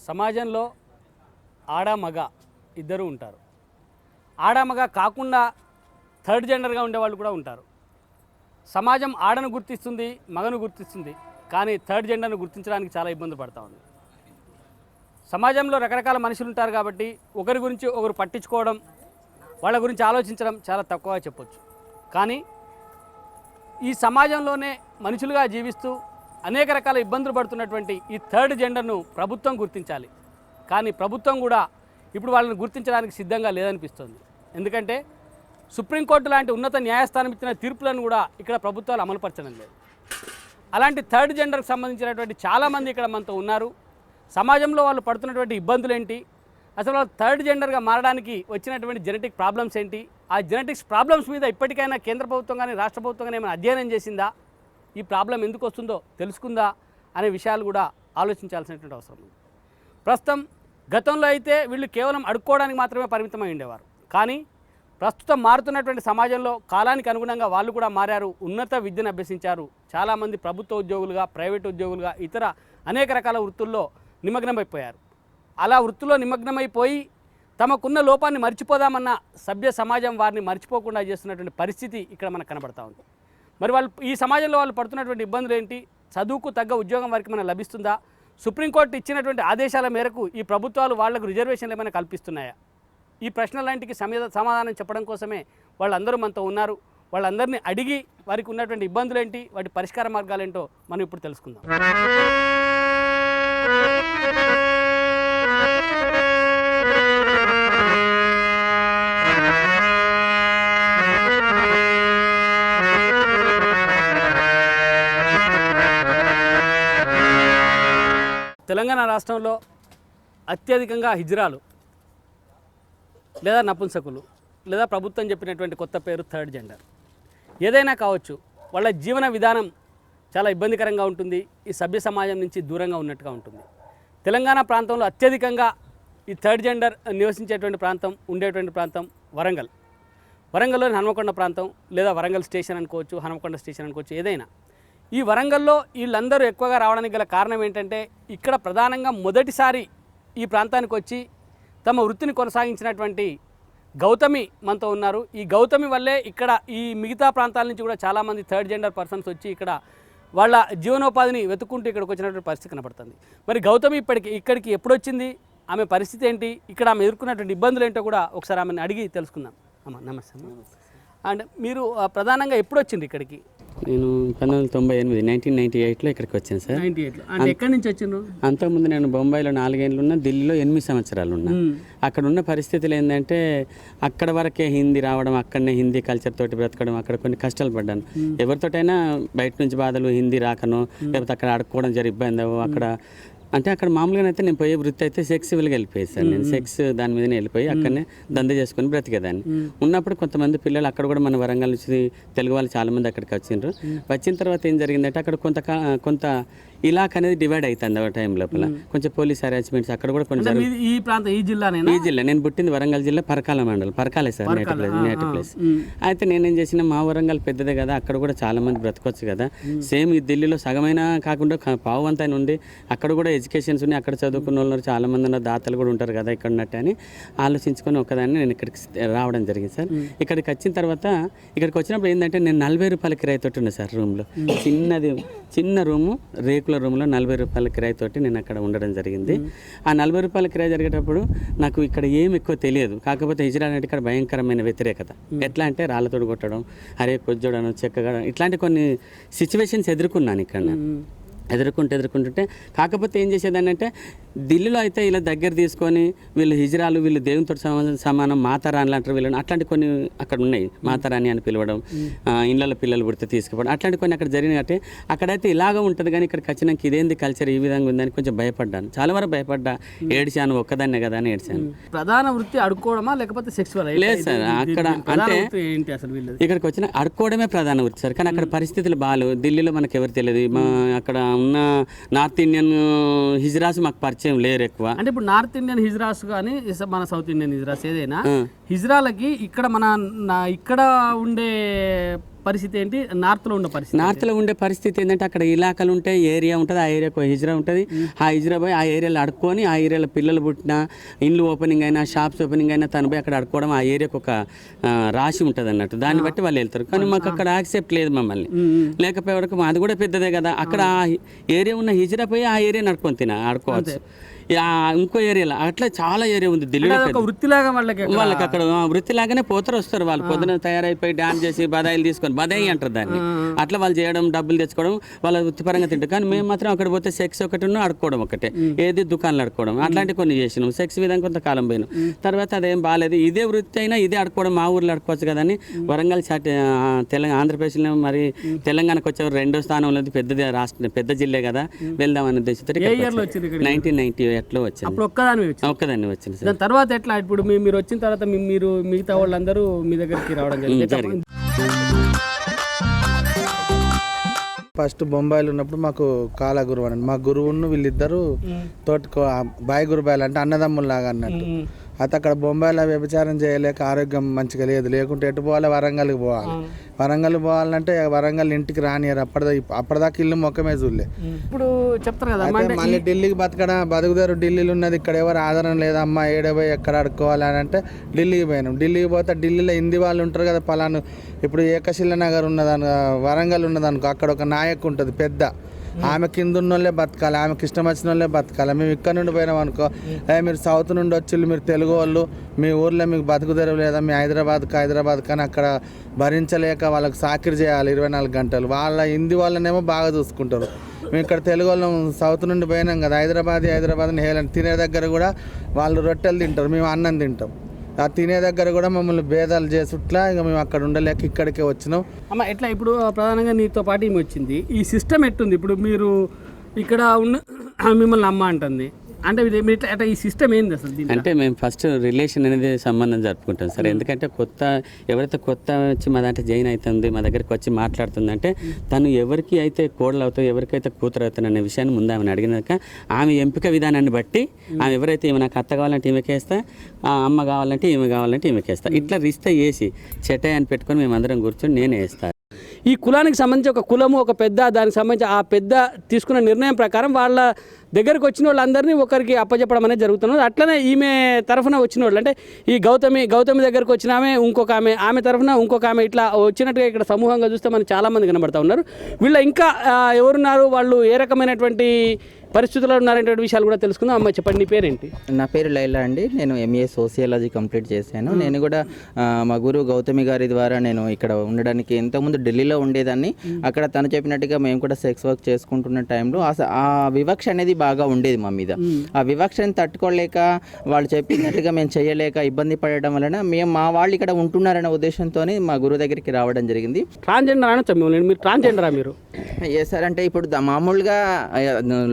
సమాజంలో ఆడ మగ ఇద్దరు ఉంటారు. ఆడ మగ కాకుండా థర్డ్ జెండర్గా ఉండేవాళ్ళు కూడా ఉంటారు. సమాజం ఆడను గుర్తిస్తుంది, మగను గుర్తిస్తుంది, కానీ థర్డ్ జెండర్ను గుర్తించడానికి చాలా ఇబ్బంది పడుతూ ఉంది. సమాజంలో రకరకాల మనుషులు ఉంటారు కాబట్టి ఒకరి గురించి ఒకరు పట్టించుకోవడం, వాళ్ళ గురించి ఆలోచించడం చాలా తక్కువగా చెప్పొచ్చు. కానీ ఈ సమాజంలోనే మనుషులుగా జీవిస్తూ అనేక రకాల ఇబ్బందులు పడుతున్నటువంటి ఈ థర్డ్ జెండర్ను ప్రభుత్వం గుర్తించాలి. కానీ ప్రభుత్వం కూడా ఇప్పుడు వాళ్ళని గుర్తించడానికి సిద్ధంగా లేదనిపిస్తుంది. ఎందుకంటే సుప్రీంకోర్టు లాంటి ఉన్నత న్యాయస్థానం ఇచ్చిన తీర్పులను కూడా ఇక్కడ ప్రభుత్వాలు అమలుపరచడం లేదు. అలాంటి థర్డ్ జెండర్కి సంబంధించినటువంటి చాలామంది ఇక్కడ మనతో ఉన్నారు. సమాజంలో వాళ్ళు పడుతున్నటువంటి ఇబ్బందులు ఏంటి, అసలు వాళ్ళు థర్డ్ జెండర్గా మారడానికి వచ్చినటువంటి జెనెటిక్ ప్రాబ్లమ్స్ ఏంటి, ఆ జెనెటిక్స్ ప్రాబ్లమ్స్ మీద ఇప్పటికైనా కేంద్ర ప్రభుత్వం కానీ రాష్ట్ర ప్రభుత్వం కానీ ఏమైనా అధ్యయనం చేసిందా, ఈ ప్రాబ్లం ఎందుకు వస్తుందో తెలుసుకుందా అనే విషయాలు కూడా ఆలోచించాల్సినటువంటి అవసరం ఉంది. ప్రస్తుతం గతంలో అయితే వీళ్ళు కేవలం అడుక్కోవడానికి మాత్రమే పరిమితమై ఉండేవారు. కానీ ప్రస్తుతం మారుతున్నటువంటి సమాజంలో కాలానికి అనుగుణంగా వాళ్ళు కూడా మారారు, ఉన్నత విద్యను అభ్యసించారు. చాలామంది ప్రభుత్వ ఉద్యోగులుగా, ప్రైవేట్ ఉద్యోగులుగా, ఇతర అనేక రకాల వృత్తుల్లో నిమగ్నమైపోయారు. అలా వృత్తిలో నిమగ్నమైపోయి తమకున్న లోపాన్ని మర్చిపోదామన్న సభ్య సమాజం వారిని మర్చిపోకుండా చేస్తున్నటువంటి పరిస్థితి ఇక్కడ మనకు కనబడతా ఉంది. మరి వాళ్ళు ఈ సమాజంలో వాళ్ళు పడుతున్నటువంటి ఇబ్బందులు ఏంటి, చదువుకు తగ్గ ఉద్యోగం వారికి మనకు లభిస్తుందా, సుప్రీంకోర్టు ఇచ్చినటువంటి ఆదేశాల మేరకు ఈ ప్రభుత్వాలు వాళ్లకు రిజర్వేషన్లు ఏమైనా కల్పిస్తున్నాయా, ఈ ప్రశ్నలాంటికి సమాధానం చెప్పడం కోసమే వాళ్ళందరూ మనతో ఉన్నారు. వాళ్ళందరినీ అడిగి వారికి ఉన్నటువంటి ఇబ్బందులు ఏంటి, వాటి పరిష్కార మార్గాలు ఏంటో మనం ఇప్పుడు తెలుసుకుందాం. తెలంగాణ రాష్ట్రంలో అత్యధికంగా హిజ్రాలు లేదా నపుంసకులు లేదా ప్రభుత్వం చెప్పినటువంటి కొత్త పేరు థర్డ్ జెండర్ ఏదైనా కావచ్చు, వాళ్ళ జీవన విధానం చాలా ఇబ్బందికరంగా ఉంటుంది. ఈ సభ్య సమాజం నుంచి దూరంగా ఉన్నట్టుగా ఉంటుంది. తెలంగాణ ప్రాంతంలో అత్యధికంగా ఈ థర్డ్ జెండర్ నివసించేటువంటి ప్రాంతం, ఉండేటువంటి ప్రాంతం వరంగల్. వరంగల్లోని హనుమకొండ ప్రాంతం లేదా వరంగల్ స్టేషన్ అనుకోవచ్చు, హనుమకొండ స్టేషన్ అనుకోవచ్చు, ఏదైనా. ఈ వరంగల్లో వీళ్ళందరూ ఎక్కువగా రావడానికి గల కారణం ఏంటంటే ఇక్కడ ప్రధానంగా మొదటిసారి ఈ ప్రాంతానికి వచ్చి తమ వృత్తిని కొనసాగించినటువంటి గౌతమి మనతో ఉన్నారు. ఈ గౌతమి వల్లే ఇక్కడ ఈ మిగతా ప్రాంతాల నుంచి కూడా చాలామంది థర్డ్ జెండర్ పర్సన్స్ వచ్చి ఇక్కడ వాళ్ళ జీవనోపాధిని వెతుక్కుంటూ ఇక్కడికి వచ్చినటువంటి పరిస్థితి కనబడుతుంది. మరి గౌతమి ఇక్కడికి ఎప్పుడు వచ్చింది, ఆమె పరిస్థితి ఏంటి, ఇక్కడ ఆమె ఎదుర్కొన్నటువంటి ఇబ్బందులు ఏంటో కూడా ఒకసారి ఆమెను అడిగి తెలుసుకుందాం. అమ్మ నమస్తే అమ్మ. అండ్ మీరు ప్రధానంగా ఎప్పుడు వచ్చింది ఇక్కడికి? నేను 1998లో ఇక్కడికి వచ్చాను సార్. 98లో అంటే ఎక్కడి నుంచి వచ్చిండ్రు? అంతకుముందు నేను బొంబాయిలో 4 ఏళ్ళు ఉన్నా, ఢిల్లీలో 8 సంవత్సరాలు ఉన్నా. అక్కడ ఉన్న పరిస్థితులు ఏంటంటే అక్కడ వరకే హిందీ రావడం, అక్కడనే హిందీ కల్చర్ తోటి బ్రతకడం, అక్కడ కొన్ని కష్టాలు పడ్డాను. ఎవరితోటైనా బయట నుంచి బాధలు, హిందీ రాకనో లేకపోతే అక్కడ ఆడుకోవడం ఇబ్బంది అక్కడ అంటే అక్కడ మామూలుగా అయితే నేను పోయే వృత్తి అయితే సెక్స్ సివిల్గా వెళ్ళిపోయేది సార్. నేను సెక్స్ దాని మీదనే వెళ్ళిపోయి అక్కడనే దంద చేసుకుని బ్రతికేదాన్ని. ఉన్నప్పుడు కొంతమంది పిల్లలు అక్కడ కూడా మన వరంగల్ నుంచి తెలుగు వాళ్ళు చాలామంది అక్కడికి వచ్చిండ్రు. వచ్చిన తర్వాత ఏం జరిగిందంటే అక్కడ కొంత ఇలాక్ అనేది డివైడ్ అవుతుంది ఆ టైం లోపల. కొంచెం పోలీస్ అరేంజ్మెంట్స్ అక్కడ కూడా కొంచెం. ఈ ప్రాంతం ఈ జిల్లా నేను పుట్టింది వరంగల్ జిల్లా పరకాల మండలం, పరకాలే సార్ నేటివ్ ప్లేస్. అయితే నేనేం చేసిన, మా వరంగల్ పెద్దదే కదా, అక్కడ కూడా చాలా మంది బ్రతకొచ్చు కదా, సేమ్ ఈ ఢిల్లీలో సగమైనా కాకుండా పావు అంతా ఉంది, అక్కడ కూడా ఎడ్యుకేషన్స్ ఉన్నాయి, అక్కడ చదువుకున్న వాళ్ళు చాలా మంది ఉన్న దాతలు కూడా ఉంటారు కదా ఇక్కడ ఉన్నట్టు అని ఆలోచించుకొని ఒకదాన్ని నేను ఇక్కడికి రావడం జరిగింది సార్. ఇక్కడికి వచ్చిన తర్వాత ఇక్కడికి వచ్చినప్పుడు ఏంటంటే నేను 40 రూపాయల కిరాయితోటి ఉన్నా సార్ రూమ్లో. చిన్న రూము, రేకుల రూమ్లో 40 రూపాయల కిరాయితోటి నేను అక్కడ ఉండడం జరిగింది. ఆ 40 రూపాయల కిరాయి జరిగేటప్పుడు నాకు ఇక్కడ ఏం ఎక్కువ తెలియదు. కాకపోతే హిజ్రా అంటే ఇక్కడ భయంకరమైన వ్యతిరేకత. ఎట్లా అంటే రాళ్ళతోడు కొట్టడం, అరే కొజ్జోడను, చెక్కగా, ఇట్లాంటి కొన్ని సిచ్యువేషన్స్ ఎదుర్కొన్నాను ఇక్కడ. ఎదుర్కొంటుంటే కాకపోతే ఏం చేసేదాన్ని అంటే ఢిల్లీలో అయితే ఇలా దగ్గర తీసుకొని వీళ్ళు హిజ్రాలు, వీళ్ళు దేవునితో సమానం, మాతారాణులు అంటారు వీళ్ళని, అట్లాంటి కొన్ని అక్కడ ఉన్నాయి. మాతారాణి అని పిలవడం, ఇళ్ళలో పిల్లలు పుడితే తీసుకుపోవడం, అట్లాంటి కొన్ని అక్కడ జరిగినాయి. అంటే అక్కడైతే ఇలాగ ఉంటుంది, కానీ ఇక్కడికి వచ్చినాక ఇదేంది కల్చర్ ఈ విధంగా ఉందని కొంచెం భయపడ్డాను, చాలా వరకు భయపడ్డా. ఏడ్చాను, ఒక్కదాన్నే కదా అని ఏడ్చాను. ప్రధాన వృత్తి అడుక్కోవడమా లేకపోతే సెక్సువల్? లేదు సార్, అక్కడ అంటే ఇక్కడికి వచ్చిన అడుక్కోవడమే ప్రధాన వృత్తి సార్. కానీ అక్కడ పరిస్థితులు బాగాలేవు. ఢిల్లీలో మనకు ఎవరు తెలియదు, అక్కడ ఉన్న నార్త్ ఇండియన్ హిజ్రాస్ మాకు పరిచయం లేరు ఎక్కువ. అంటే ఇప్పుడు నార్త్ ఇండియన్ హిజ్రాస్ కానీ మన సౌత్ ఇండియన్ హిజ్రాస్ ఏదైనా హిజ్రాలకి ఇక్కడ ఇక్కడ ఉండే పరిస్థితి ఏంటి, నార్త్లో ఉన్న పరిస్థితి? నార్త్లో ఉండే పరిస్థితి ఏంటంటే అక్కడ ఇలాకాలు ఉంటాయి, ఏరియా ఉంటుంది, ఆ ఏరియాకు హిజ్రా ఉంటుంది. ఆ హిజ్రా పోయి ఆ ఏరియాలో అడుక్కొని, ఆ ఏరియాలో పిల్లలు పుట్టిన ఇండ్లు ఓపెనింగ్ అయినా షాప్స్ ఓపెనింగ్ అయినా తను పోయి అక్కడ అడుక్కోవడం, ఆ ఏరియాకు ఒక రాశి ఉంటుంది అన్నట్టు, దాన్ని బట్టి వాళ్ళు వెళ్తారు. కానీ మాకు అక్కడ యాక్సెప్ట్ లేదు మమ్మల్ని, లేకపోయే వరకు మాది కూడా పెద్దదే కదా, అక్కడ ఆ ఏరియా ఉన్న హిజ్రా పోయి ఆ ఏరియా నడుకొని ఆడుకోవచ్చు. ఇంకో ఏరియాలో అట్లా చాలా ఏరియా ఉంది ఢిల్లీలో. వృత్తిలాగా వాళ్ళకి అక్కడ వృత్తిలాగానే పోతారు వస్తారు. వాళ్ళు పొద్దున తయారైపోయి డాన్స్ చేసి బదాయిలు తీసుకొని, బదాయి అంటారు దాన్ని, అట్లా వాళ్ళు చేయడం, డబ్బులు తెచ్చుకోవడం, వాళ్ళ వృత్తిపరంగా తింటారు. కానీ మేము మాత్రం అక్కడ పోతే సెక్స్ ఒకటి అడుక్కోవడం ఒకటే, ఏది దుకాణాలు అడుక్కోవడం, అట్లాంటివి కొన్ని చేసినాం. సెక్స్ విధంగా కొంతకాలం పోయినాం. తర్వాత అదేం బాగాలేదు, ఇదే వృత్తి అయినా ఇదే అడుక్కోవడం, మా ఊర్లో అడుకోవచ్చు కదా అని వరంగల్ తెలంగాణ ఆంధ్రప్రదేశ్లో మరి తెలంగాణకు వచ్చే 2వ స్థానంలో పెద్ద రాష్ట్రం, పెద్ద జిల్లా కదా, వెళ్దామనే ఉద్దేశంతో 1998లో వచ్చింది. ఒక్కదాన్ని వచ్చింది సార్. దాని తర్వాత ఎట్లా ఇప్పుడు మీరు వచ్చిన తర్వాత మీరు మిగతా వాళ్ళందరూ మీ దగ్గరికి రావడం జరిగింది? ఫస్ట్ బొంబాయిలో ఉన్నప్పుడు మాకు కాలా గురువు అనండి, మా గురువును వీళ్ళిద్దరు తోటి బాయ్ గురుబాయిలు అంటే అన్నదమ్ముల్లాగా అన్నట్టు. అయితే అక్కడ బొంబాయిలో వ్యభిచారం చేయలేక ఆరోగ్యం మంచిగా లేదు, లేకుంటే ఎటు పోవాలి, వరంగల్కి పోవాలి. వరంగల్ పోవాలంటే వరంగల్ ఇంటికి రానియరు, అప్పటిదాకా ఇల్లు మొక్కమే చూడలే. ఇప్పుడు చెప్తారు కదా మళ్ళీ ఢిల్లీకి బతుకుదారు, ఢిల్లీలో ఉన్నది, ఇక్కడ ఎవరు ఆధారం లేదమ్మా, ఏడబోయి ఎక్కడ అడుక్కోవాలి అని అంటే ఢిల్లీకి పోయినాం. ఢిల్లీకి పోతే ఢిల్లీలో హిందీ వాళ్ళు ఉంటారు కదా, పలాను ఇప్పుడు ఏకశిల నగర్ ఉన్నదాను, వరంగల్ ఉన్నదనుకో, అక్కడ ఒక నాయక్ ఉంటుంది పెద్ద, ఆమె కింద ఉన్న వాళ్ళే బతకాలి, ఆమెకి ఇష్టం వచ్చిన వాళ్ళే బతకాలి. మేము ఇక్కడ నుండి పోయినాం అనుకో, మీరు సౌత్ నుండి వచ్చి మీరు తెలుగు వాళ్ళు, మీ ఊర్లో మీకు బతుకు తెరవు లేదా, మీ హైదరాబాద్ కానీ అక్కడ భరించలేక వాళ్ళకి సాకిరి చేయాలి 24 గంటలు. వాళ్ళ హిందీ వాళ్ళనేమో బాగా చూసుకుంటారు. మేము ఇక్కడ తెలుగు వాళ్ళం సౌత్ నుండి పోయినాం కదా, హైదరాబాద్ హేళన. తినే దగ్గర కూడా వాళ్ళు రొట్టెలు తింటారు, మేము అన్నం తింటాం. ఆ తినే దగ్గర కూడా మమ్మల్ని భేదాలు చేసుట్లా ఇక మేము అక్కడ ఉండలేక ఇక్కడికే వచ్చినాం. అమ్మ ఎట్లా ఇప్పుడు ప్రధానంగా నీతో పాటు ఈమె వచ్చింది, ఈ సిస్టమ్ ఎట్టుంది? ఇప్పుడు మీరు ఇక్కడ ఉన్న మిమ్మల్ని అమ్మ అంటుంది అంటే అట్లా ఈ సిస్టమ్ ఏంది అసలు? అంటే మేము ఫస్ట్ రిలేషన్ అనేది సంబంధం జరుపుకుంటాం సార్. ఎందుకంటే ఎవరైతే కొత్త వచ్చి మా దాంట్లో జాయిన్ అవుతుంది, మా దగ్గరికి వచ్చి మాట్లాడుతుంది అంటే తను ఎవరికి అయితే కోడలు అవుతావు, ఎవరికైతే కూతురు అవుతాను అనే విషయాన్ని ముందు ఆమెను అడిగినాక ఆమె ఎంపిక విధానాన్ని బట్టి ఆమె ఎవరైతే ఈమె నాకు అత్త కావాలంటే ఈమెకేస్తా, అమ్మ కావాలంటే ఈమె కావాలంటే ఈమెకేస్తా, ఇట్లా రిస్తా వేసి చెటాయి అని పెట్టుకొని మేమందరం కూర్చొని నేనే వేస్తాను. ఈ కులానికి సంబంధించి ఒక కులము, ఒక పెద్ద, దానికి సంబంధించి ఆ పెద్ద తీసుకున్న నిర్ణయం ప్రకారం వాళ్ళ దగ్గరికి వచ్చిన వాళ్ళందరినీ ఒకరికి అప్పచెప్పడం అనేది జరుగుతున్నది. అట్లనే ఈమె తరఫున వచ్చిన వాళ్ళు అంటే ఈ గౌతమి దగ్గరకు వచ్చిన ఇంకొక ఆమె తరఫున ఇంకొక ఆమె, ఇట్లా వచ్చినట్టుగా ఇక్కడ సమూహంగా చూస్తే మనకు చాలామంది కనబడతా ఉన్నారు. వీళ్ళ ఇంకా ఎవరున్నారు, వాళ్ళు ఏ రకమైనటువంటి పరిస్థితుల్లో ఉన్నారనేటువంటి విషయాలు కూడా తెలుసుకుందాం. అమ్మ చెప్పండి, నీ పేరేంటి? నా పేరు లైలా అండి. నేను MA సోషియాలజీ కంప్లీట్ చేశాను. నేను కూడా మా గురువు గౌతమి గారి ద్వారా నేను ఇక్కడ ఉండడానికి, ఇంతకుముందు ఢిల్లీలో ఉండేదాన్ని. అక్కడ తను చెప్పినట్టుగా మేము కూడా సెక్స్ వర్క్ చేసుకుంటున్న టైంలో ఆ వివక్ష అనేది బాగా ఉండేది మా మీద. ఆ వివక్షని తట్టుకోలేక, వాళ్ళు చెప్పినట్టుగా మేము చేయలేక ఇబ్బంది పడడం వలన మా వాళ్ళు ఇక్కడ ఉంటున్నారనే ఉద్దేశంతో మా గురువు దగ్గరికి రావడం జరిగింది. ట్రాన్స్జెండర్ అనొచ్చా మీరు? ట్రాన్స్జెండరా మీరు? ఏ సార్ అంటే ఇప్పుడు మామూలుగా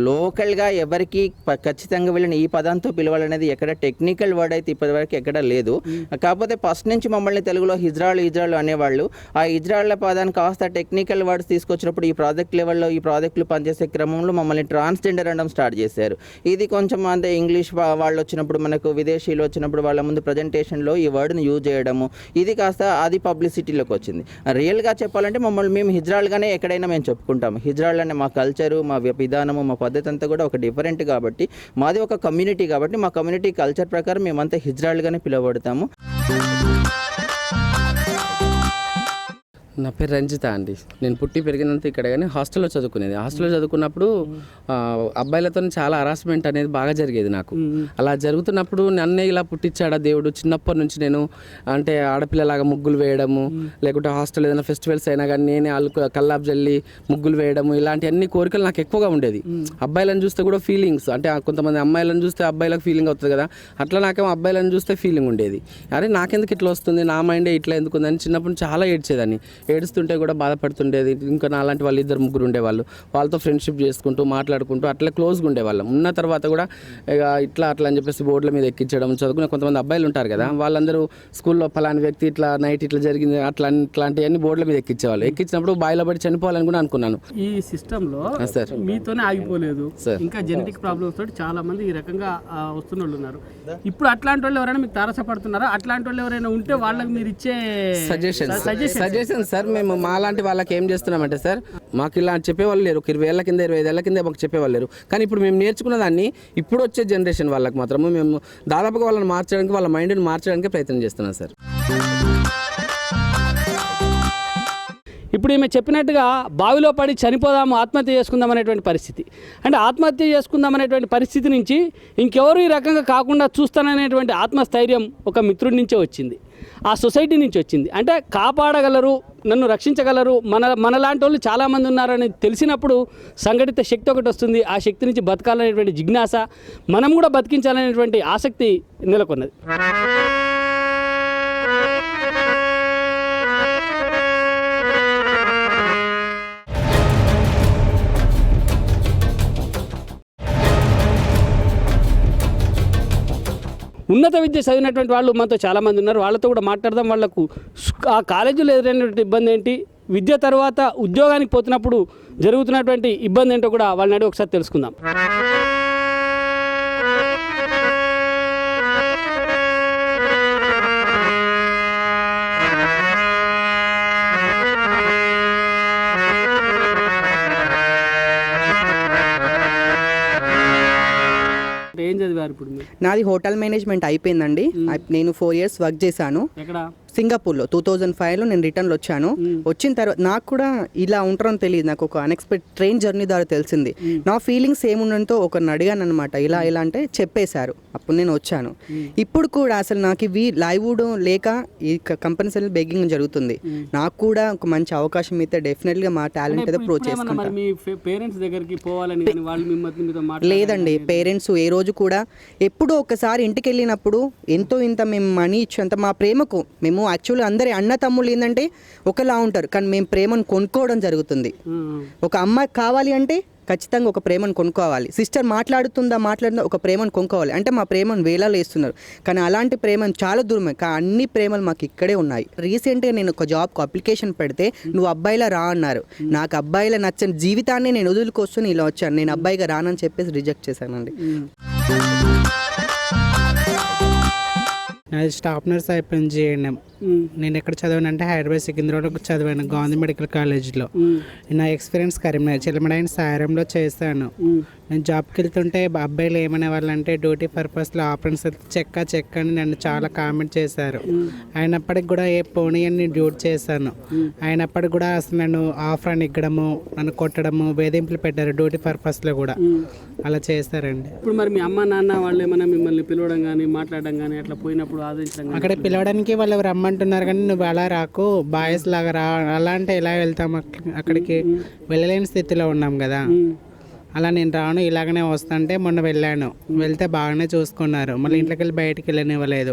లోకల్గా ఎవరికి ఖచ్చితంగా వీళ్ళని ఈ పదంతో పిలవాలనేది ఎక్కడ టెక్నికల్ వర్డ్ అయితే ఇప్పటివరకు ఎక్కడ లేదు. కాకపోతే ఫస్ట్ నుంచి మమ్మల్ని తెలుగులో హిజ్రాలు అనేవాళ్ళు. ఆ హిజ్రాళ్ల పదాన్ని కాస్త టెక్నికల్ వర్డ్స్ తీసుకొచ్చినప్పుడు ఈ ప్రాజెక్ట్ లెవెల్లో ఈ ప్రాజెక్టులు పనిచేసే క్రమంలో మమ్మల్ని ట్రాన్స్జెండర్ అనడం స్టార్ట్ చేశారు. ఇది కొంచెం అంటే ఇంగ్లీష్ వాళ్ళు వచ్చినప్పుడు, మనకు విదేశీయులు వచ్చినప్పుడు వాళ్ళ ముందు ప్రజెంటేషన్లో ఈ వర్డ్ని యూజ్ చేయడము, ఇది కాస్త అది పబ్లిసిటీలోకి వచ్చింది. రియల్గా చెప్పాలంటే మేము హిజ్రాలుగానే ఎక్కడైనా మేము చెప్పుకుంటాము. హిజ్రాల్ అనే మా కల్చరు, మా విధానము, మా పద్ధతి అంతా కూడా ఒక డిఫరెంట్ కాబట్టి, మాది ఒక కమ్యూనిటీ కాబట్టి మా కమ్యూనిటీ కల్చర్ ప్రకారం మేమంతా హిజ్రాలుగానే పిలువబడతాము. నా పేరు రంజిత అండి. నేను పుట్టి పెరిగినంత ఇక్కడ, కానీ హాస్టల్లో చదువుకునేది. హాస్టల్లో చదువుకున్నప్పుడు అబ్బాయిలతో చాలా హరాస్మెంట్ అనేది బాగా జరిగేది నాకు. అలా జరుగుతున్నప్పుడు నన్నే ఇలా పుట్టించాడా దేవుడు. చిన్నప్పటి నుంచి నేను అంటే ఆడపిల్లలాగా ముగ్గులు వేయడము, లేకుంటే హాస్టల్ ఏదైనా ఫెస్టివల్స్ అయినా కానీ నేనే కల్లాపు జల్లి ముగ్గులు వేయడము, ఇలాంటి అన్ని కోరికలు నాకు ఎక్కువగా ఉండేది. అబ్బాయిలను చూస్తే కూడా ఫీలింగ్స్, అంటే కొంతమంది అమ్మాయిలను చూస్తే అబ్బాయిలకు ఫీలింగ్ అవుతుంది కదా, అట్లా నాకేమో అబ్బాయిలను చూస్తే ఫీలింగ్ ఉండేది. అరే నాకెందుకు ఇట్లా వస్తుంది, నా మైండే ఇట్లా ఎందుకు ఉందని చిన్నప్పుడు చాలా ఏడ్చేదాన్ని. ఏడుస్తుంటే కూడా బాధపడుతుండేది. ఇంకా నాలాంటి వాళ్ళు 2-3 ఉండేవాళ్ళు. వాళ్ళతో ఫ్రెండ్షిప్ చేసుకుంటూ మాట్లాడుకుంటూ అట్లా క్లోజ్గా ఉండేవాళ్ళం. ఉన్న తర్వాత కూడా ఇక ఇట్లా అట్లా అని చెప్పేసి బోర్డుల మీద ఎక్కించడం, చదువుకునే కొంతమంది అబ్బాయిలు ఉంటారు కదా, వాళ్ళందరూ స్కూల్లో ఫలాని వ్యక్తి ఇట్లా నైట్ ఇట్లా జరిగింది ఇట్లాంటివన్నీ బోర్డుల మీద ఎక్కించేవాళ్ళు. ఎక్కించినప్పుడు బాయిలో పడి చనిపోవాలని కూడా అనుకున్నాను. ఈ సిస్టంలో సార్ మీతోనే ఆగిపోలేదు సార్, ఇంకా జెనెటిక్ ప్రాబ్లమ్స్ తోటి చాలా మంది ఈ రకంగా వస్తున్న వాళ్ళు ఉన్నారు. ఇప్పుడు అట్లాంటి వాళ్ళు ఎవరైనా మీకు తారసపడుతున్నారా? అట్లాంటి వాళ్ళు ఎవరైనా ఉంటే వాళ్ళకి మీరు ఇచ్చే సజెషన్స్ సార్ మేము మాలాంటి వాళ్ళకి ఏం చేస్తున్నామంటే సార్ మాకు ఇలా చెప్పేవాళ్ళు లేరు. 20 ఏళ్ళ కింద 25 ఏళ్ళ కింద మాకు చెప్పేవాళ్ళు లేరు. కానీ ఇప్పుడు మేము నేర్చుకున్న దాన్ని ఇప్పుడు వచ్చే జనరేషన్ వాళ్ళకి మాత్రము మేము దాదాపుగా వాళ్ళని మార్చడానికి, వాళ్ళ మైండ్ని మార్చడానికి ప్రయత్నం చేస్తున్నాం సార్. ఇప్పుడు ఈమె చెప్పినట్టుగా బావిలో పడి చనిపోదాము, ఆత్మహత్య చేసుకుందాం అనేటువంటి పరిస్థితి. అంటే ఆత్మహత్య చేసుకుందాం అనేటువంటి పరిస్థితి నుంచి ఇంకెవరు ఈ రకంగా కాకుండా చూస్తాననేటువంటి ఆత్మస్థైర్యం ఒక మిత్రుడి నుంచే వచ్చింది, ఆ సొసైటీ నుంచి వచ్చింది. అంటే కాపాడగలరు, నన్ను రక్షించగలరు, మనలాంటి వాళ్ళు చాలామంది ఉన్నారని తెలిసినప్పుడు సంఘటిత శక్తి ఒకటి వస్తుంది. ఆ శక్తి నుంచి బతకాలనేటువంటి జిజ్ఞాస, మనం కూడా బతికించాలనేటువంటి ఆసక్తి నెలకొన్నది. ఉన్నత విద్య చదివినటువంటి వాళ్ళు మనతో చాలామంది ఉన్నారు. వాళ్ళతో కూడా మాట్లాడదాం. వాళ్ళకు ఆ కాలేజీలో ఎదురైనటువంటి ఇబ్బంది ఏంటి, విద్య తర్వాత ఉద్యోగానికి పోతున్నప్పుడు జరుగుతున్నటువంటి ఇబ్బంది ఏంటో కూడా వాళ్ళని అడిగి ఒకసారి తెలుసుకుందాం. ఏం చదివారు ఇప్పుడు మీరు? నాది హోటల్ మేనేజ్మెంట్ అయిపోయిందండి. నేను 4 years వర్క్ చేశాను ఎక్కడ? సింగపూర్లో. 2005లో నేను రిటర్న్లో వచ్చాను. వచ్చిన తర్వాత నాకు కూడా ఇలా ఉంటారని తెలియదు. నాకు ఒక అన్ఎక్స్పెక్టెడ్ ట్రైన్ జర్నీ ద్వారా తెలిసింది. నా ఫీలింగ్స్ ఏముండంతో ఒకరిని అడిగాను అనమాట, ఇలా ఇలా అంటే చెప్పేశారు. అప్పుడు నేను వచ్చాను. ఇప్పుడు కూడా అసలు నాకు ఇవి లైవ్వుడ్ లేక ఈ కంపెనీస్ బెగ్గింగ్ జరుగుతుంది. నాకు కూడా ఒక మంచి అవకాశం అయితే డెఫినెట్గా మా టాలెంట్ ఏదో ప్రూవ్ చేసుకుంటాను. మీ పేరెంట్స్ దగ్గరికి పోవాలని కానీ వాళ్ళు మీతో లేదండి. పేరెంట్స్ ఏ రోజు కూడా ఎప్పుడో ఒకసారి ఇంటికి వెళ్ళినప్పుడు ఎంతో ఇంత మేము మనీ ఇచ్చేంత మా ప్రేమకు మేము యాక్చువల్లీ అందరి అన్న తమ్ముళ్ళు ఏంటంటే ఒకలా ఉంటారు, కానీ మేము ప్రేమను కొనుక్కోవడం జరుగుతుంది. ఒక అమ్మాయి కావాలి అంటే ఖచ్చితంగా ఒక ప్రేమను కొనుక్కోవాలి. సిస్టర్ మాట్లాడుతుందా ఒక ప్రేమను కొనుక్కోవాలి. అంటే మా ప్రేమను వేలాలు వేస్తున్నారు, కానీ అలాంటి ప్రేమను చాలా దూరమే. కానీ అన్ని ప్రేమలు మాకు ఇక్కడే ఉన్నాయి. రీసెంట్గా నేను ఒక జాబ్కు అప్లికేషన్ పెడితే నువ్వు అబ్బాయిలా రా అన్నారు. నాకు అబ్బాయిలా నచ్చని జీవితాన్ని నేను వదులుకొస్తూ ఇలా వచ్చాను. నేను అబ్బాయిగా రానని చెప్పేసి రిజెక్ట్ చేశానండి. నాది స్టాఫ్ నర్స్ అయిపోయింది JNM. నేను ఎక్కడ చదివానంటే హైదరాబాద్ సికింద్రాబాద్లో చదివాను, గాంధీ మెడికల్ కాలేజ్లో. నా ఎక్స్పీరియన్స్ కరీంనగర్ చిలమడైన సాయంలో చేశాను. నేను జాబ్కి వెళ్తుంటే అబ్బాయిలు ఏమనే వాళ్ళంటే డ్యూటీ పర్పస్లో ఆపరెన్స్ చెక్క అని నన్ను చాలా కామెంట్ చేశారు. అయినప్పటికి కూడా ఏ పోనీ అని నేను డ్యూటీ చేశాను. అయినప్పటికి కూడా అసలు నన్ను ఆఫర్ అని ఇగ్గడము, నన్ను కొట్టడము, వేధింపులు పెట్టారు డ్యూటీ పర్పస్లో కూడా. అలా చేస్తారండి. ఇప్పుడు మరి మీ అమ్మ నాన్న వాళ్ళు ఏమైనా మిమ్మల్ని పిలవడం కానీ మాట్లాడడం కానీ అట్లా పోయినప్పుడు ఆదరించడం కానీ? అక్కడ పిలవడానికి వాళ్ళు రమ్మంటున్నారు, కానీ నువ్వు అలా రాకు, బాయ్స్ లాగా రా, అలా అంటే ఎలా వెళ్తాం? అక్కడికి వెళ్ళలేని స్థితిలో ఉన్నాం కదా. అలా నేను రాను, ఇలాగనే వస్తుంటే మొన్న వెళ్ళాను. వెళ్తే బాగానే చూసుకున్నారు. మళ్ళీ ఇంట్లోకి వెళ్ళి బయటికి వెళ్ళనివ్వలేదు.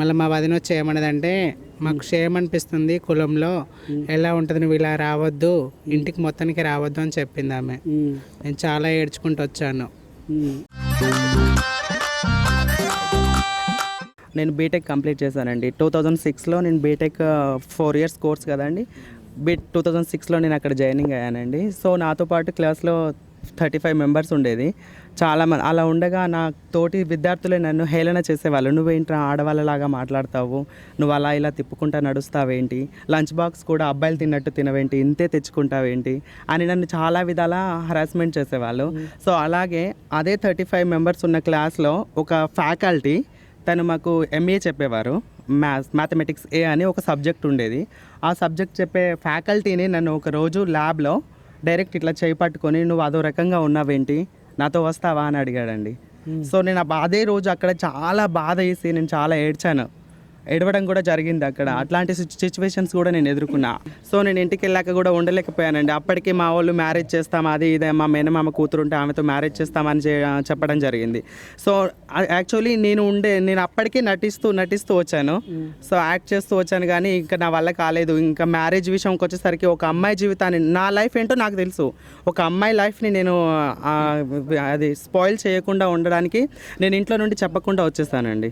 మళ్ళీ మా వదిన వచ్చి ఏమన్నదంటే, మాకు షేమ్ అనిపిస్తుంది కులంలో, ఎలా ఉంటుంది, నువ్వు ఇలా రావద్దు, ఇంటికి మొత్తానికి రావద్దు అని చెప్పింది ఆమె. నేను చాలా ఏడ్చుకుంటూ వచ్చాను. నేను బీటెక్ కంప్లీట్ చేశానండి 2006లో. నేను బీటెక్ 4 years కోర్స్ కదండి. 2006లో నేను అక్కడ జాయినింగ్ అయ్యానండి. సో నాతో పాటు క్లాస్లో 35 members ఉండేది. చాలామంది అలా ఉండగా నా తోటి విద్యార్థులే నన్ను హేళన చేసేవాళ్ళు. నువ్వేంట్రా ఆడవాళ్ళలాగా మాట్లాడతావు, నువ్వు అలా ఇలా తిప్పుకుంటా నడుస్తావేంటి, లంచ్ బాక్స్ కూడా అబ్బాయిలు తిన్నట్టు తినవేంటి, ఇంతే తెచ్చుకుంటావేంటి అని నన్ను చాలా విధాల హరాస్మెంట్ చేసేవాళ్ళు. సో అలాగే అదే 35 members ఉన్న క్లాస్లో ఒక ఫ్యాకల్టీ తను మాకు MA చెప్పేవారు. మ్యాథమెటిక్స్ A అని ఒక సబ్జెక్ట్ ఉండేది. ఆ సబ్జెక్ట్ చెప్పే ఫ్యాకల్టీని నన్ను ఒక రోజు ల్యాబ్లో డైరెక్ట్ ఇట్లా చేయి పట్టుకొని, నువ్వు అదో రకంగా ఉన్నావేంటి, నాతో వస్తావా అని అడిగాడండి. సో నేను అదే రోజు అక్కడ చాలా బాధ వేసి నేను చాలా ఏడవడం కూడా జరిగింది అక్కడ. అట్లాంటి సిచ్యువేషన్స్ కూడా నేను ఎదుర్కొన్నా. సో నేను ఇంటికి వెళ్ళాక కూడా ఉండలేకపోయానండి. అప్పటికి మా వాళ్ళు మ్యారేజ్ చేస్తాం, అది ఇదే, మా మేనమామ కూతురు ఉంటే ఆమెతో మ్యారేజ్ చేస్తామని చెప్పడం జరిగింది. సో యాక్చువల్లీ నేను అప్పటికే నటిస్తూ వచ్చాను. సో యాక్ట్ చేస్తూ వచ్చాను, కానీ ఇంకా నా వల్ల కాలేదు. ఇంకా మ్యారేజ్ విషయంకి వచ్చేసరికి ఒక అమ్మాయి జీవితాన్ని, నా లైఫ్ ఏంటో నాకు తెలుసు, ఒక అమ్మాయి లైఫ్ని నేను అది స్పాయిల్ చేయకుండా ఉండడానికి నేను ఇంట్లో నుండి చెప్పకుండా వచ్చేసానండి.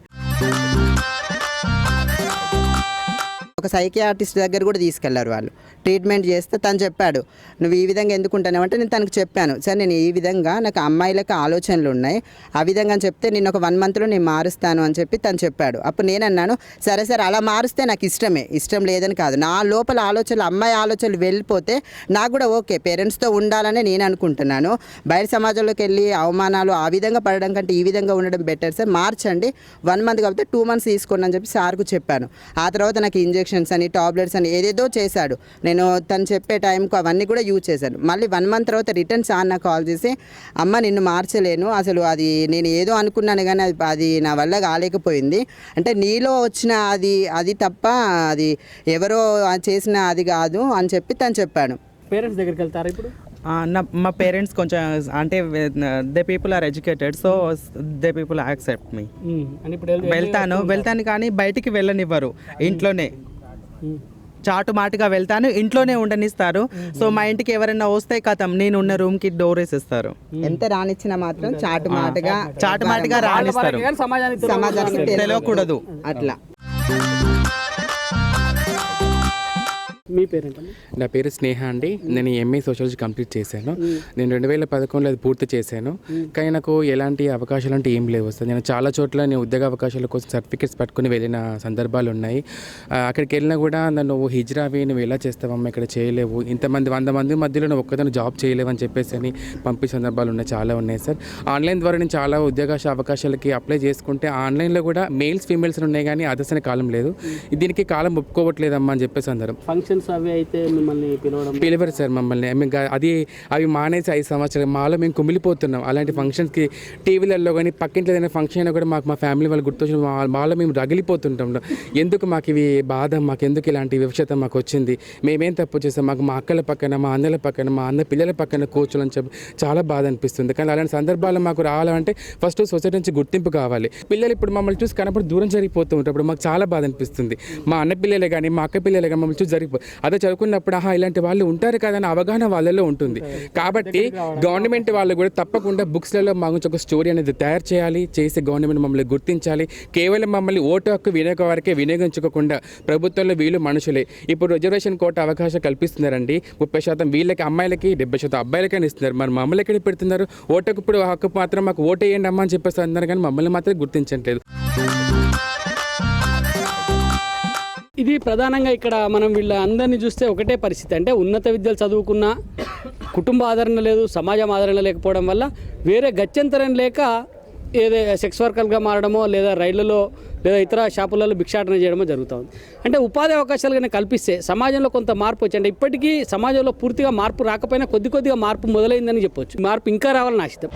ఒక సైకియాట్రిస్ట్ దగ్గర కూడా తీసుకెళ్లారు వాళ్ళు. ట్రీట్మెంట్ చేస్తే తను చెప్పాడు, నువ్వు ఈ విధంగా ఎందుకు ఉంటున్నావు అంటే నేను తనకు చెప్పాను, సార్ నేను ఈ విధంగా నాకు అమ్మాయిలకు ఆలోచనలు ఉన్నాయి, ఆ విధంగా అని చెప్తే నేను ఒక 1 monthలో నేను మారుస్తాను అని చెప్పి తను చెప్పాడు. అప్పుడు నేను అన్నాను, సరే సార్ అలా మారుస్తే నాకు ఇష్టం లేదని కాదు, నా లోపల ఆలోచనలు అమ్మాయి ఆలోచనలు వెళ్ళిపోతే నాకు కూడా ఓకే, పేరెంట్స్తో ఉండాలని నేను అనుకుంటున్నాను. బయట సమాజంలోకి వెళ్ళి అవమానాలు ఆ విధంగా పడడం కంటే ఈ విధంగా ఉండడం బెటర్ సార్, మార్చండి, 1 month కాకపోతే 2 months తీసుకోండి అని చెప్పి సార్కు చెప్పాను. ఆ తర్వాత నాకు ఇంజెక్షన్స్ అని టాబ్లెట్స్ అని ఏదేదో చేశాడు. నేను తను చెప్పే టైంకు అవన్నీ కూడా యూజ్ చేశాను. మళ్ళీ 1 month తర్వాత రిటర్న్ సార్ నాకు కాల్ చేసి, అమ్మ నిన్ను మార్చలేను, అసలు అది నేను ఏదో అనుకున్నాను కానీ అది నా వల్ల కాలేకపోయింది, అంటే నీలో వచ్చిన అది తప్ప అది ఎవరో చేసిన అది కాదు అని చెప్పి తను చెప్పాడు. పేరెంట్స్ దగ్గరికి వెళ్తారా ఇప్పుడు? మా పేరెంట్స్ కొంచెం అంటే they people are educated, so they people accept me. అని ఇప్పుడు వెళ్తాను కానీ బయటికి వెళ్ళనివ్వరు, ఇంట్లోనే చాటు మాటుగా వెళ్తాను, ఇంట్లోనే ఉండనిస్తారు. సో మా ఇంటికి ఎవరైనా వస్తే కథం నేను ఉన్న రూమ్కి డోర్ వేసేస్తారు. ఎంత రానిచ్చినా మాత్రం చాటు మాటుగా రానిస్తారు, సమాజానికి తెలియకూడదు అట్లా. మీ పేరేంటండి? నా పేరు స్నేహ అండి. నేను ఎంఏ సోషాలజీ కంప్లీట్ చేశాను. నేను 2011లో అది పూర్తి చేశాను. కానీ నాకు ఎలాంటి అవకాశాలు అంటే ఏం లేవు సార్. నేను చాలా చోట్ల నేను ఉద్యోగ అవకాశాల కోసం సర్టిఫికేట్స్ పట్టుకుని వెళ్ళిన సందర్భాలు ఉన్నాయి. అక్కడికి వెళ్ళినా కూడా నువ్వు హిజ్రావి, నువ్వు ఎలా చేస్తావమ్మా, ఇక్కడ చేయలేవు, ఇంతమంది 100 మంది మధ్యలో నువ్వు ఒక్కదాన్ని జాబ్ చేయలేవు అని చెప్పేసి అని పంపే సందర్భాలు ఉన్నాయి, చాలా ఉన్నాయి సార్. ఆన్లైన్ ద్వారా నేను చాలా ఉద్యోగ అవకాశాలకి అప్లై చేసుకుంటే ఆన్లైన్లో కూడా మేల్స్ ఫీమేల్స్ ఉన్నాయి కానీ అదర్స్ అనే కాలం లేదు. దీనికి కాలం ఒప్పుకోవట్లేదమ్మా అని చెప్పేసి అందరం. ఫంక్షన్స్ అవి అయితే మిమ్మల్ని పిలవరు సార్ మమ్మల్ని. అవి మానేసి 5 సంవత్సరాలు మాలో మేము కుమిలిపోతున్నాం. అలాంటి ఫంక్షన్స్కి టీవీలలో కానీ పక్కింట్లో ఏదైనా ఫంక్షన్ అయినా కూడా మాకు మా ఫ్యామిలీ వాళ్ళు గుర్తొచ్చిన మాలో మేము రగిలిపోతుంటాం. ఎందుకు మాకు ఇవి బాధ, మాకు ఎందుకు ఇలాంటి వివక్షత మాకు వచ్చింది, మేమేం తప్పు చేస్తాం, మాకు మా అక్కల పక్కన, మా అన్నల పక్కన, మా అన్న పిల్లల పక్కన కూర్చోని చెప్పి చాలా బాధ అనిపిస్తుంది. కానీ అలాంటి సందర్భాలు మాకు రావాలంటే ఫస్ట్ సొసైటీ నుంచి గుర్తింపు కావాలి. పిల్లలు ఇప్పుడు మమ్మల్ని చూసి కనపడి దూరం జరిగిపోతూ ఉంటారు, మాకు చాలా బాధ అనిపిస్తుంది. మా అన్న పిల్లలే కానీ మా అక్క పిల్లలే కానీ మమ్మల్ని చూసి అదే చదువుకున్నప్పుడు ఇలాంటి వాళ్ళు ఉంటారు కదా అని అవగాహన వాళ్ళలో ఉంటుంది. కాబట్టి గవర్నమెంట్ వాళ్ళు కూడా తప్పకుండా బుక్స్లలో మా గురించి ఒక స్టోరీ అనేది తయారు చేయాలి, చేసి గవర్నమెంట్ మమ్మల్ని గుర్తించాలి. కేవలం మమ్మల్ని ఓటు హక్కు వినియోగ వరకే వినియోగించుకోకుండా ప్రభుత్వంలో వీళ్ళు మనుషులే. ఇప్పుడు రిజర్వేషన్ కోట అవకాశం కల్పిస్తున్నారండి. 30% వీళ్ళకి, అమ్మాయిలకి 70% అబ్బాయిలకైనా ఇస్తున్నారు. మరి మమ్మల్ని ఎక్కడ పెడుతున్నారు? ఓటుకు ఇప్పుడు హక్కు మాత్రం మాకు ఓటు వేయండి అమ్మా అని చెప్పేసి అన్నారు కానీ మమ్మల్ని మాత్రం గుర్తించట్లేదు. ఇది ప్రధానంగా ఇక్కడ మనం వీళ్ళ అందరినీ చూస్తే ఒకటే పరిస్థితి, అంటే ఉన్నత విద్యలు చదువుకున్నా కుటుంబ ఆదరణ లేదు, సమాజం ఆదరణ లేకపోవడం వల్ల వేరే గత్యంతరం లేక ఏదో సెక్స్ వర్కర్గా మారడమో లేదా రైళ్లలో లేదా ఇతర షాపులలో భిక్షాటన చేయడమో జరుగుతుంది. అంటే ఉపాధి అవకాశాలు కానీ కల్పిస్తే సమాజంలో కొంత మార్పు వచ్చి, అంటే ఇప్పటికీ సమాజంలో పూర్తిగా మార్పు రాకపోయినా కొద్దిగా మార్పు మొదలైందని చెప్పొచ్చు. మార్పు ఇంకా రావాలని ఆశిద్దాం.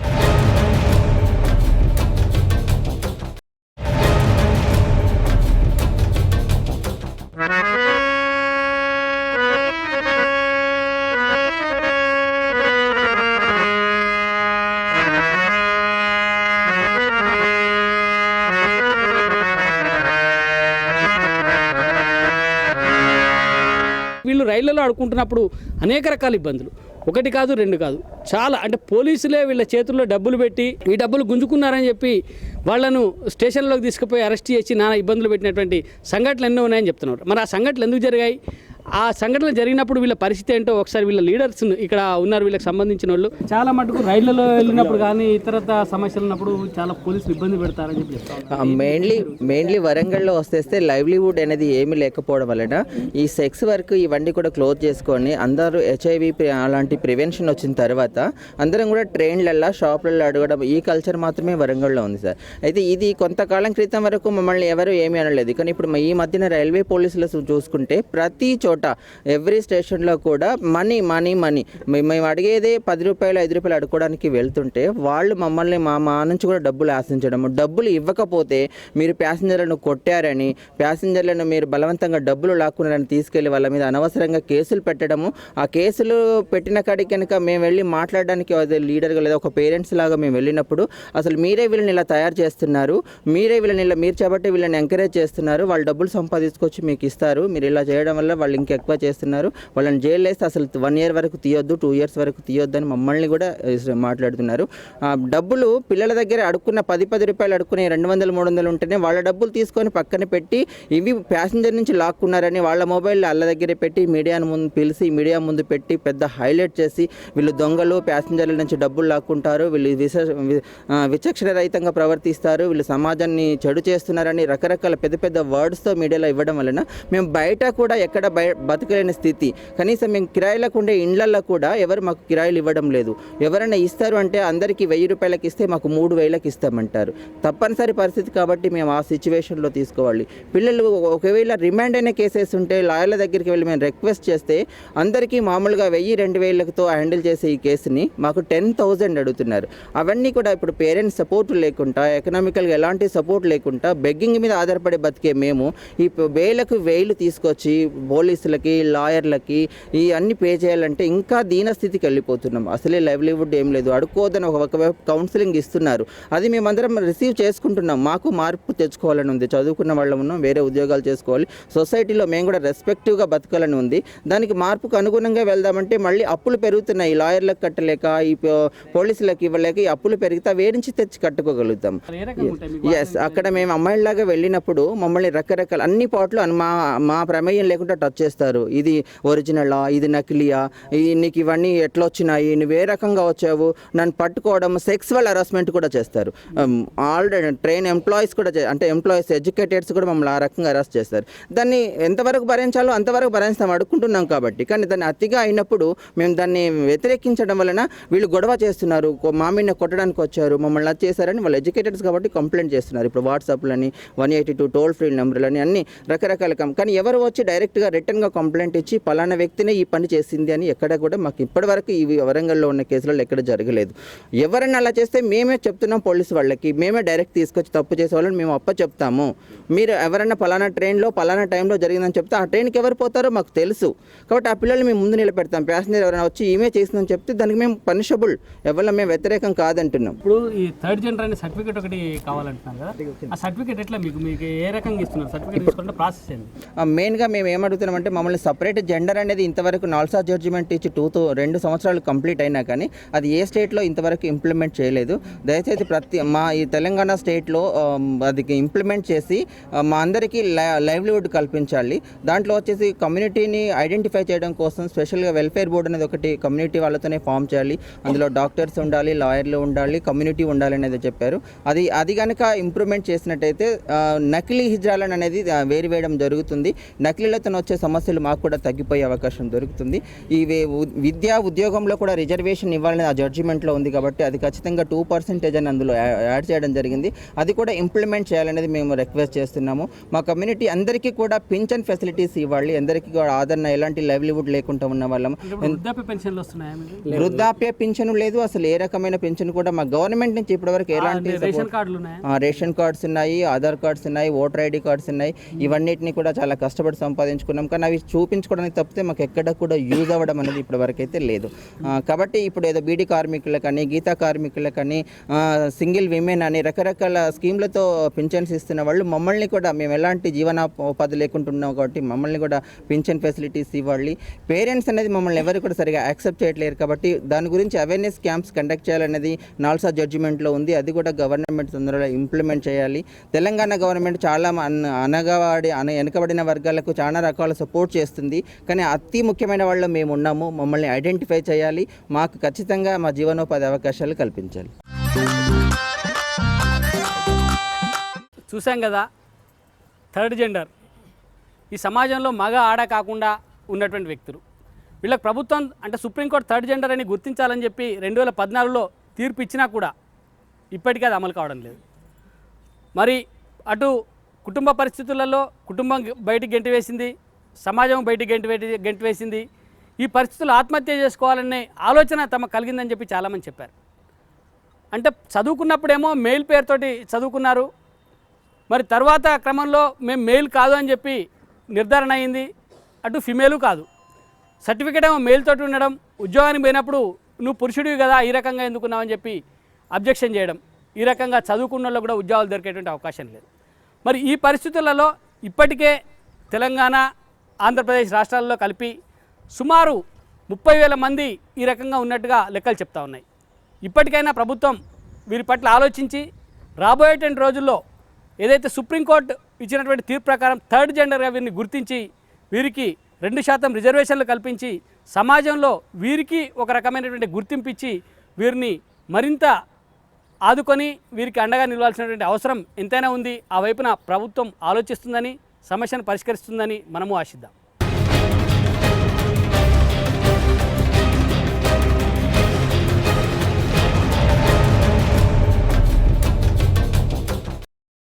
వీళ్ళు రైళ్లలో ఆడుకుంటున్నప్పుడు అనేక రకాల ఇబ్బందులు, 1 కాదు 2 కాదు చాలా, అంటే పోలీసులే వీళ్ళ చేతుల్లో డబ్బులు పెట్టి ఈ డబ్బులు గుంజుకున్నారని చెప్పి వాళ్ళను స్టేషన్లోకి తీసుకుపోయి అరెస్ట్ చేసి నానా ఇబ్బందులు పెట్టినటువంటి సంఘటనలు ఎన్నో ఉన్నాయని చెప్తున్నారు. మరి ఆ సంఘటనలు ఎందుకు జరిగాయి? ఆ సంఘటనలు జరిగినప్పుడు వీళ్ళ పరిస్థితి ఏంటో ఒకసారి వీళ్ళ లీడర్స్ ఇక్కడ ఉన్నారు, వీళ్ళకి సంబంధించిన వాళ్ళు చాలా మటుకు రైళ్లలో వెళ్ళినప్పుడు కానీ ఇతరత సమస్యలు ఉన్నప్పుడు చాలా పోలీసులు ఇబ్బంది పెడతారని చెప్పి చెప్తారు. మెయిన్లీ వరంగల్లో వస్తే లైవ్లీవుడ్ అనేది ఏమీ లేకపోవడం వలన ఈ సెక్స్ వర్క్ ఇవన్నీ కూడా క్లోజ్ చేసుకొని అందరూ HIV అలాంటి ప్రివెన్షన్ వచ్చిన తర్వాత అందరం కూడా ట్రైన్లల్లో షాపులలో అడగడం, ఈ కల్చర్ మాత్రమే వరంగల్లో ఉంది సార్. అయితే ఇది కొంతకాలం క్రితం వరకు మమ్మల్ని ఎవరు ఏమీ అనలేదు. కానీ ఇప్పుడు ఈ మధ్యన రైల్వే పోలీసులు చూసుకుంటే ప్రతి చోట ఎవ్రీ స్టేషన్లో కూడా మనీ మేము అడిగేదే 10 రూపాయలు 5 రూపాయలు అడుకోవడానికి వెళ్తుంటే వాళ్ళు మమ్మల్ని మా నుంచి కూడా డబ్బులు ఆశించడము, డబ్బులు ఇవ్వకపోతే మీరు ప్యాసింజర్లను కొట్టారని, ప్యాసింజర్లను మీరు బలవంతంగా డబ్బులు లాక్కున్నారని తీసుకెళ్లి వాళ్ళ మీద అనవసరంగా కేసులు పెట్టడము. ఆ కేసులు పెట్టిన కాడికి కనుక మేము వెళ్ళి మాట్లాడడానికి లీడర్గా లేదా ఒక పేరెంట్స్ లాగా మేము వెళ్ళినప్పుడు అసలు మీరే వీళ్ళని ఇలా తయారు చేస్తున్నారు, మీరు చేపట్టి వీళ్ళని ఎంకరేజ్ చేస్తున్నారు, వాళ్ళు డబ్బులు సంపాదించుకొచ్చి మీకు ఇస్తారు, మీరు ఇలా చేయడం వల్ల వాళ్ళు సంఖ్య ఎక్కువ చేస్తున్నారు. వాళ్ళని జైలు వేస్తే అసలు 1 year వరకు తీయొద్దు, 2 years వరకు తీయొద్దు అని మమ్మల్ని కూడా మాట్లాడుతున్నారు. డబ్బులు పిల్లల దగ్గర అడుక్కున్న 10 రూపాయలు అడుక్కునే 200-300 ఉంటేనే వాళ్ళ డబ్బులు తీసుకొని పక్కన పెట్టి ఇవి ప్యాసింజర్ నుంచి లాక్కున్నారని వాళ్ళ మొబైల్ వాళ్ళ దగ్గర పెట్టి మీడియాను ముందు పిలిచి మీడియా ముందు పెట్టి పెద్ద హైలైట్ చేసి వీళ్ళు దొంగలు, ప్యాసింజర్ల నుంచి డబ్బులు లాక్కుంటారు, వీళ్ళు విచక్షణ రహితంగా ప్రవర్తిస్తారు, వీళ్ళు సమాజాన్ని చెడు చేస్తున్నారని రకరకాల పెద్ద పెద్ద వర్డ్స్తో మీడియాలో ఇవ్వడం వలన మేము బయట కూడా ఎక్కడ బతకలేని స్థితి. కనీసం మేము కిరాయిలకు ఉండే ఇండ్లల్లో కూడా ఎవరు మాకు కిరాయిలు ఇవ్వడం లేదు. ఎవరైనా ఇస్తారు అంటే అందరికీ 1000 రూపాయలకి ఇస్తే మాకు 3000కి ఇస్తామంటారు. తప్పనిసరి పరిస్థితి కాబట్టి మేము ఆ సిచ్యువేషన్లో తీసుకోవాలి. పిల్లలు ఒకవేళ రిమాండ్ అయిన కేసెస్ ఉంటే లాయర్ల దగ్గరికి వెళ్ళి మేము రిక్వెస్ట్ చేస్తే అందరికీ మామూలుగా 1000-2000తో హ్యాండిల్ చేసే ఈ కేసుని మాకు 10,000 అడుగుతున్నారు. అవన్నీ కూడా ఇప్పుడు పేరెంట్స్ సపోర్ట్ లేకుండా, ఎకనామికల్గా ఎలాంటి సపోర్ట్ లేకుండా బెగ్గింగ్ మీద ఆధారపడి బతికే మేము ఈ వేలకు 1000 తీసుకొచ్చి పోలీసులకి, లాయర్లకి ఈ అన్ని పే చేయాలంటే ఇంకా దీనస్థితికి వెళ్ళిపోతున్నాం. అసలే లైవ్లీవుడ్ ఏం లేదు. అడుక్కోవద్దని ఒకవైపు కౌన్సిలింగ్ ఇస్తున్నారు, అది మేమందరం రిసీవ్ చేసుకుంటున్నాం. మాకు మార్పు తెచ్చుకోవాలని ఉంది. చదువుకున్న వాళ్ళం ఉన్నాం, వేరే ఉద్యోగాలు చేసుకోవాలి, సొసైటీలో మేము కూడా రెస్పెక్టివ్గా బతకాలని ఉంది. దానికి మార్పుకు అనుగుణంగా వెళ్దామంటే మళ్ళీ అప్పులు పెరుగుతున్నాయి. లాయర్లకు కట్టలేక, ఈ పోలీసులకు ఇవ్వలేక ఈ అప్పులు పెరిగితే అవి నుంచి తెచ్చి కట్టుకోగలుగుతాం. అక్కడ మేము అమ్మాయిలాగా వెళ్ళినప్పుడు మమ్మల్ని రకరకాల అన్ని పాటలు మా ప్రమేయం లేకుండా టచ్ చేస్తారు. ఇది ఒరిజినలా, ఇది నకిలీయా, నీకు ఇవన్నీ ఎట్లా వచ్చినాయి, నువ్వు ఏ రకంగా వచ్చావు, నన్ను పట్టుకోవడం, సెక్సువల్ హరాస్మెంట్ కూడా చేస్తారు. ఆల్రెడీ ట్రైన్ ఎంప్లాయీస్ కూడా అంటే ఎంప్లాయీస్, ఎడ్యుకేటెడ్స్ కూడా మమ్మల్ని ఆ రకంగా అరెస్ట్ చేస్తారు. దాన్ని ఎంతవరకు భరించాలో అంతవరకు భరిస్తాం, అడుక్కుంటున్నాం కాబట్టి. కానీ దాన్ని అతిగా అయినప్పుడు మేము దాన్ని వ్యతిరేకించడం వలన వీళ్ళు గొడవ చేస్తున్నారు, మా మీద కొట్టడానికి వచ్చారు, మమ్మల్ని అది చేశారని వాళ్ళు ఎడ్యుకేటెడ్స్ కాబట్టి కంప్లైంట్ చేస్తున్నారు. ఇప్పుడు వాట్సాప్లని, 182 టోల్ ఫ్రీ నెంబర్లని అన్ని రకరకాల. కానీ ఎవరు వచ్చి డైరెక్ట్గా రిటర్న్గా కంప్లైంట్ ఇచ్చి పలానా వ్యక్తినే ఈ పని చేసింది అని ఎక్కడ కూడా మాకు ఇప్పటివరకు ఈ వరంగల్లో ఉన్న కేసులలో ఎక్కడ జరగలేదు. ఎవరైనా అలా చేస్తే మేమే చెప్తున్నాం పోలీసు వాళ్ళకి, మేమే డైరెక్ట్ తీసుకొచ్చి తప్పు చేసే వాళ్ళని మేము చెప్తాము. మీరు ఎవరైనా పలానా ట్రైన్లో పలానా టైంలో జరిగిందని చెప్తే ఆ ట్రైన్కి ఎవరు పోతారో మాకు తెలుసు కాబట్టి ఆ పిల్లల్ని మేము ముందు నిలబెడతాం. ప్యాసింజర్ ఎవరైనా వచ్చి ఈమె చేసిందని చెప్తే దానికి మేము పనిషబుల్, ఎవరైనా మేము వ్యతిరేకం కాదంటున్నాం. ఇప్పుడు ఈ 3rd జెండర్ అనే సర్టిఫికేట్ ఒకటి కావాలంటున్నారు కదా, ఆ సర్టిఫికేట్ ఎట్లా మీకు ఏ రకంగా ఇస్తున్నారు? సర్టిఫికేట్ తీసుకుంటే ప్రాసెస్ ఏంది? మెయిన్గా మేము ఏమడుగుతున్నామంటే మమ్మల్ని సపరేట్ జెండర్ అనేది ఇంతవరకు నాల్సా జడ్జిమెంట్ ఇచ్చి 2 సంవత్సరాలు కంప్లీట్ అయినా కానీ అది ఏ స్టేట్లో ఇంతవరకు ఇంప్లిమెంట్ చేయలేదు. దయచేసి ఈ తెలంగాణ స్టేట్లో అది ఇంప్లిమెంట్ చేసి మా అందరికీ లైవ్లీవుడ్ కల్పించాలి. దాంట్లో వచ్చేసి కమ్యూనిటీని ఐడెంటిఫై చేయడం కోసం స్పెషల్గా వెల్ఫేర్ బోర్డు అనేది ఒకటి కమ్యూనిటీ వాళ్ళతోనే ఫామ్ చేయాలి. అందులో డాక్టర్స్ ఉండాలి, లాయర్లు ఉండాలి, కమ్యూనిటీ ఉండాలి అనేది చెప్పారు. అది కనుక ఇంప్రూవ్మెంట్ చేసినట్టయితే నకిలీ హిజ్రాలను అనేది వేయడం జరుగుతుంది. నకిలీలతో వచ్చే సమస్యలు మాకు కూడా తగ్గిపోయే అవకాశం దొరుకుతుంది. ఈ విద్యా ఉద్యోగంలో కూడా రిజర్వేషన్ ఇవ్వాలని ఆ జడ్జిమెంట్లో ఉంది కాబట్టి అది ఖచ్చితంగా 2% అని అందులో యాడ్ చేయడం జరిగింది. అది కూడా ఇంప్లిమెంట్ చేయాలనేది మేము రిక్వెస్ట్ చేస్తున్నాము. మా కమ్యూనిటీ అందరికీ కూడా పింఛన్ ఫెసిలిటీస్ ఇవ్వాలి, అందరికీ కూడా ఆదరణ, ఎలాంటి లైవ్లీవుడ్ లేకుండా ఉన్న వాళ్ళము. వృద్ధాప్య పింఛను లేదు, అసలు ఏ రకమైన పింఛను కూడా మా గవర్నమెంట్ నుంచి ఇప్పటివరకు ఎలాంటి రేషన్ కార్డ్స్ ఉన్నాయి, ఆధార్ కార్డ్స్ ఉన్నాయి, ఓటర్ ఐడి కార్డ్స్ ఉన్నాయి. ఇవన్నిటిని కూడా చాలా కష్టపడి సంపాదించుకున్నాం కానీ అవి చూపించుకోవడానికి తప్పితే మాకు ఎక్కడ కూడా యూజ్ అవ్వడం అనేది ఇప్పటివరకు అయితే లేదు. కాబట్టి ఇప్పుడు ఏదో బీడీ కార్మికులకని, గీతా కార్మికులకని, సింగిల్ విమెన్ అని రకరకాల స్కీమ్లతో పింఛన్స్ ఇస్తున్న వాళ్ళు మమ్మల్ని కూడా, మేము ఎలాంటి జీవనోపాధి లేకుంటున్నాం కాబట్టి మమ్మల్ని కూడా పింఛన్ ఫెసిలిటీస్ ఇవ్వాలి. పేరెంట్స్ అనేది మమ్మల్ని ఎవరు కూడా సరిగా యాక్సెప్ట్ చేయట్లేరు కాబట్టి దాని గురించి అవేర్నెస్ క్యాంప్స్ కండక్ట్ చేయాలనేది నాల్సా జడ్జిమెంట్లో ఉంది. అది కూడా గవర్నమెంట్ తొందరగా ఇంప్లిమెంట్ చేయాలి. తెలంగాణ గవర్నమెంట్ చాలా వెనుకబడిన వర్గాలకు చాలా రకాల సపోర్ట్ చేస్తుంది కానీ అతి ముఖ్యమైన వాళ్ళు మేము ఉన్నాము. మమ్మల్ని ఐడెంటిఫై చేయాలి, మాకు ఖచ్చితంగా మా జీవనోపాధి అవకాశాలు కల్పించాలి. చూసాం కదా, 3rd జెండర్ ఈ సమాజంలో మగ ఆడ కాకుండా ఉన్నటువంటి వ్యక్తులు. వీళ్ళకి ప్రభుత్వం అంటే సుప్రీంకోర్టు 3rd జెండర్ అని గుర్తించాలని చెప్పి 2014లో తీర్పు ఇచ్చినా కూడా ఇప్పటికీ అది అమలు కావడం లేదు. మరి అటు కుటుంబ పరిస్థితులలో కుటుంబం బయటికి గెంటివేసింది, సమాజం బయటికి గెంటివేసింది. ఈ పరిస్థితులు ఆత్మహత్య చేసుకోవాలనే ఆలోచన తమకు కలిగిందని చెప్పి చాలామంది చెప్పారు. అంటే చదువుకున్నప్పుడేమో మెయిల్ పేరుతోటి చదువుకున్నారు, మరి తర్వాత క్రమంలో మేము మెయిల్ కాదు అని చెప్పి నిర్ధారణ అయింది, అటు ఫిమేలు కాదు. సర్టిఫికేట్ ఏమో మెయిల్ తోటి ఉండడం, ఉద్యోగానికి పోయినప్పుడు నువ్వు పురుషుడివి కదా ఈ రకంగా ఎందుకున్నావని చెప్పి అబ్జెక్షన్ చేయడం, ఈ రకంగా చదువుకున్న వాళ్ళు కూడా ఉద్యోగాలు దొరికేటువంటి అవకాశం లేదు. మరి ఈ పరిస్థితులలో ఇప్పటికే తెలంగాణ ఆంధ్రప్రదేశ్ రాష్ట్రాల్లో కలిపి సుమారు 30,000 మంది ఈ రకంగా ఉన్నట్టుగా లెక్కలు చెప్తా ఉన్నాయి. ఇప్పటికైనా ప్రభుత్వం వీరి పట్ల ఆలోచించి రాబోయేటువంటి రోజుల్లో ఏదైతే సుప్రీంకోర్టు ఇచ్చినటువంటి తీర్పు ప్రకారం థర్డ్ జెండర్గా వీరిని గుర్తించి వీరికి 2% రిజర్వేషన్లు కల్పించి సమాజంలో వీరికి ఒక రకమైనటువంటి గుర్తింపు ఇచ్చి వీరిని మరింత ఆదుకొని వీరికి అండగా నిలవాల్సినటువంటి అవసరం ఎంతైనా ఉంది. ఆ వైపున ప్రభుత్వం ఆలోచిస్తుందని, సమస్యను పరిష్కరిస్తుందని మనము ఆశిద్దాం.